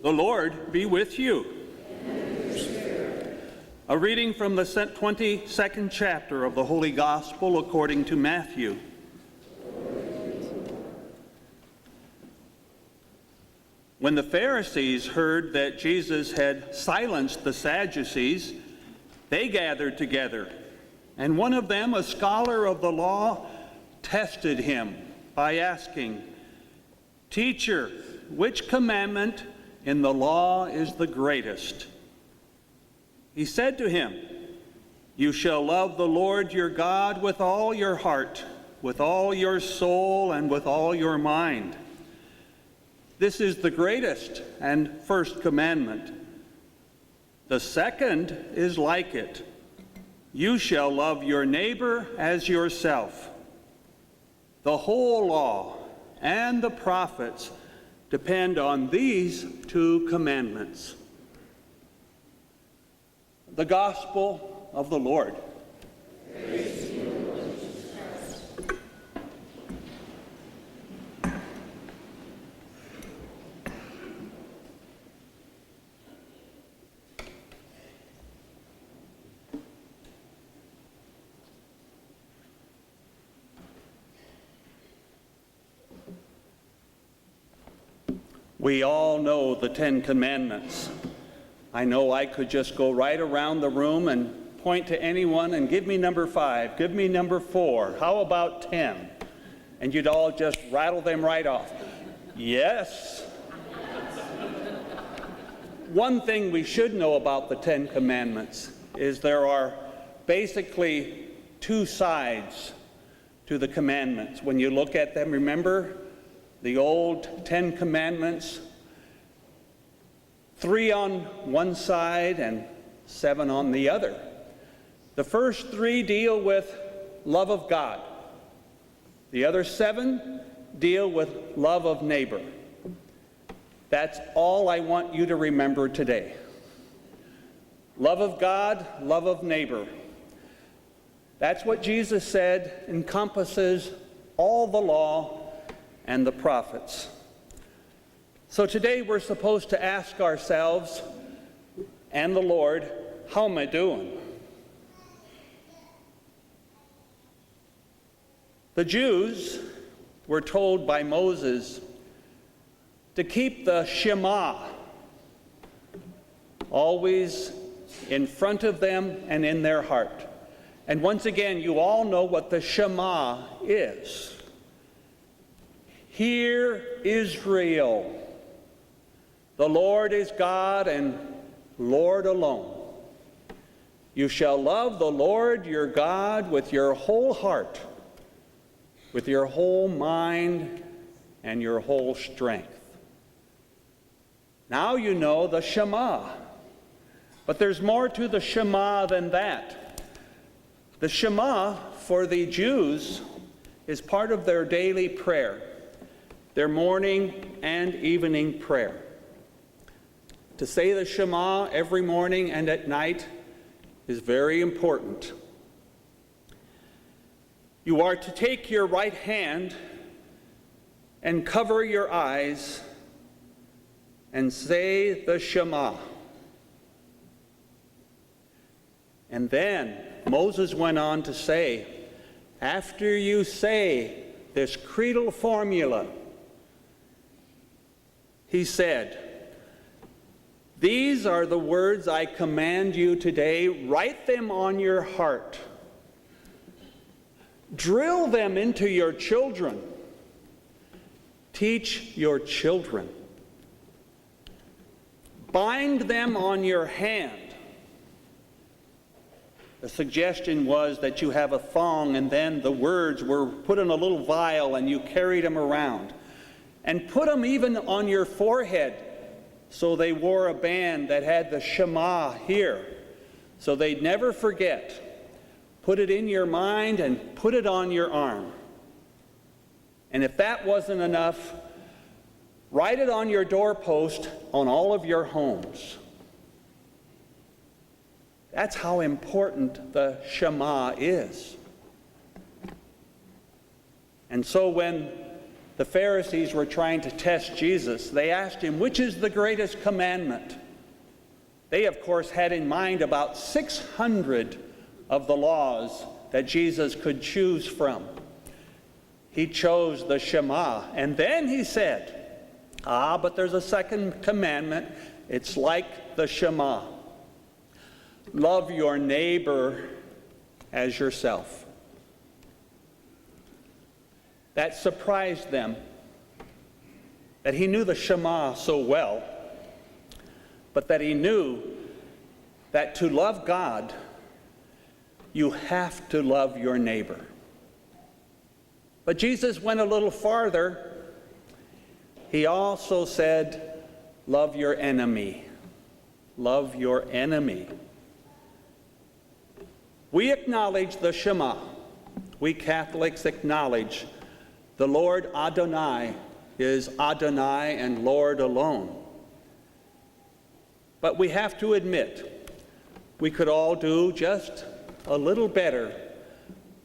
The Lord be with you. A reading from the 22nd chapter of the Holy Gospel according to Matthew. When the Pharisees heard that Jesus had silenced the Sadducees, they gathered together, and one of them, a scholar of the law, tested him by asking, "Teacher, which commandment in the law is the greatest?" He said to him, "You shall love the Lord your God with all your heart, with all your soul, and with all your mind. This is the greatest and first commandment. The second is like it. You shall love your neighbor as yourself. The whole law and the prophets depend on these two commandments." The Gospel of the Lord. Praise to you, Lord Jesus Christ. We all know the Ten Commandments. I know I could just go right around the room and point to anyone and give me number 5, give me number 4, how about 10? And you'd all just rattle them right off. Yes. One thing we should know about the Ten Commandments is there are basically two sides to the commandments. When you look at them, remember the old 10 Commandments, 3 on one side and 7 on the other. The first 3 deal with love of God. The other 7 deal with love of neighbor. That's all I want you to remember today. Love of God, love of neighbor. That's what Jesus said encompasses all the law and the prophets. So today we're supposed to ask ourselves and the Lord, how am I doing? The Jews were told by Moses to keep the Shema always in front of them and in their heart. And once again, you all know what the Shema is. Hear, Israel. The Lord is God and Lord alone. You shall love the Lord your God with your whole heart, with your whole mind, and your whole strength. Now you know the Shema. But there's more to the Shema than that. The Shema for the Jews is part of their daily prayer, their morning and evening prayer. To say the Shema every morning and at night is very important. You are to take your right hand and cover your eyes and say the Shema. And then Moses went on to say, after you say this creedal formula, he said, "These are the words I command you today. Write them on your heart. Drill them into your children. Teach your children. Bind them on your hand." The suggestion was that you have a thong and then the words were put in a little vial and you carried them around. And put them even on your forehead. So they wore a band that had the Shema here, so they'd never forget. Put it in your mind and put it on your arm. And if that wasn't enough, write it on your doorpost on all of your homes. That's how important the Shema is. And so when the Pharisees were trying to test Jesus. They asked him, which is the greatest commandment? They, of course, had in mind about 600 of the laws that Jesus could choose from. He chose the Shema, and then he said, but there's a second commandment. It's like the Shema. Love your neighbor as yourself. That surprised them, that he knew the Shema so well, but that he knew that to love God, you have to love your neighbor. But Jesus went a little farther. He also said, love your enemy. Love your enemy. We acknowledge the Shema. We Catholics acknowledge the Lord Adonai is Adonai and Lord alone. But we have to admit, we could all do just a little better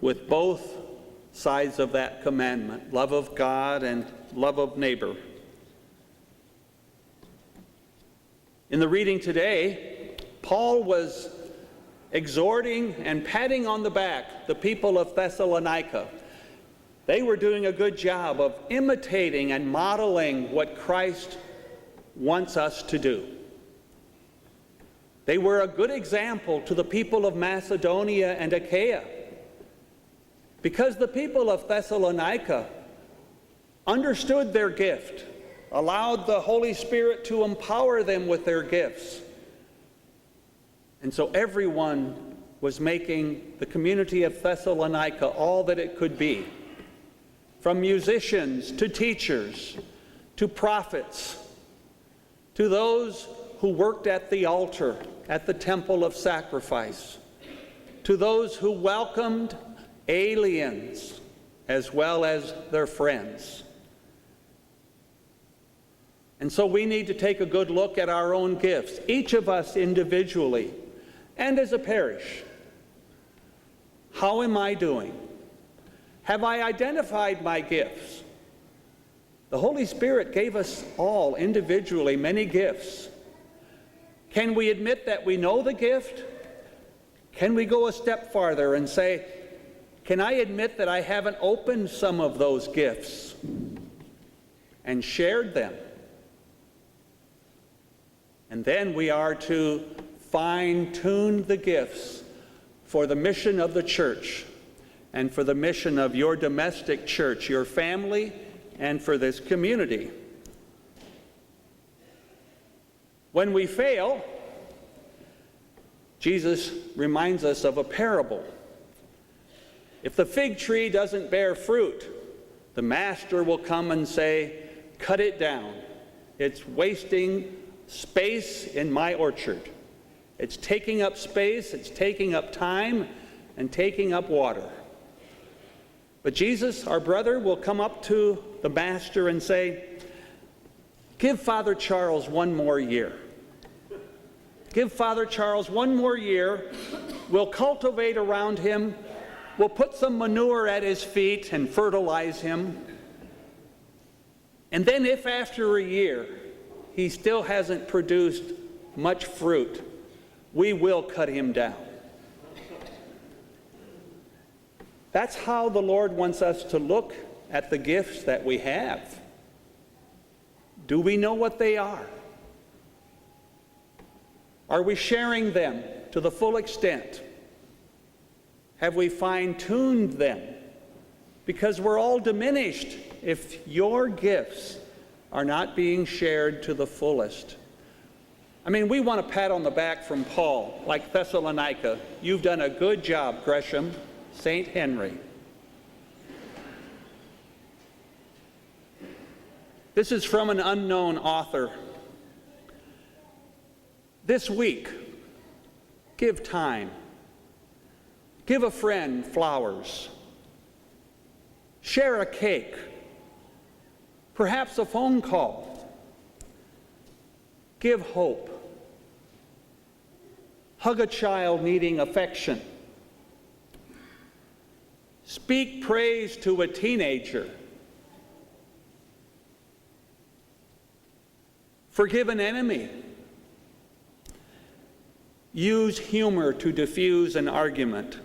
with both sides of that commandment, love of God and love of neighbor. In the reading today, Paul was exhorting and patting on the back the people of Thessalonica. They were doing a good job of imitating and modeling what Christ wants us to do. They were a good example to the people of Macedonia and Achaia, because the people of Thessalonica understood their gift, allowed the Holy Spirit to empower them with their gifts. And so everyone was making the community of Thessalonica all that it could be, from musicians to teachers to prophets to those who worked at the altar at the temple of sacrifice, to those who welcomed aliens as well as their friends. And so we need to take a good look at our own gifts, each of us individually and as a parish. How am I doing? Have I identified my gifts? The Holy Spirit gave us all individually many gifts. Can we admit that we know the gift? Can we go a step farther and say, can I admit that I haven't opened some of those gifts and shared them? And then we are to fine-tune the gifts for the mission of the church and for the mission of your domestic church, your family, and for this community. When we fail, Jesus reminds us of a parable. If the fig tree doesn't bear fruit, the master will come and say, cut it down. It's wasting space in my orchard. It's taking up space, it's taking up time, and taking up water. But Jesus, our brother, will come up to the master and say, give Father Charles one more year. Give Father Charles one more year. We'll cultivate around him. We'll put some manure at his feet and fertilize him. And then if after a year he still hasn't produced much fruit, we will cut him down. That's how the Lord wants us to look at the gifts that we have. Do we know what they are? Are we sharing them to the full extent? Have we fine-tuned them? Because we're all diminished if your gifts are not being shared to the fullest. I mean, we want a pat on the back from Paul, like Thessalonica. You've done a good job, Gresham, St. Henry. This is from an unknown author. This week, give time. Give a friend flowers. Share a cake. Perhaps a phone call. Give hope. Hug a child needing affection. Speak praise to a teenager. Forgive an enemy. Use humor to diffuse an argument.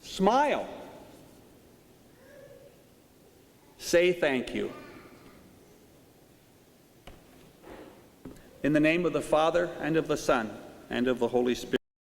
Smile. Say thank you. In the name of the Father, and of the Son, and of the Holy Spirit.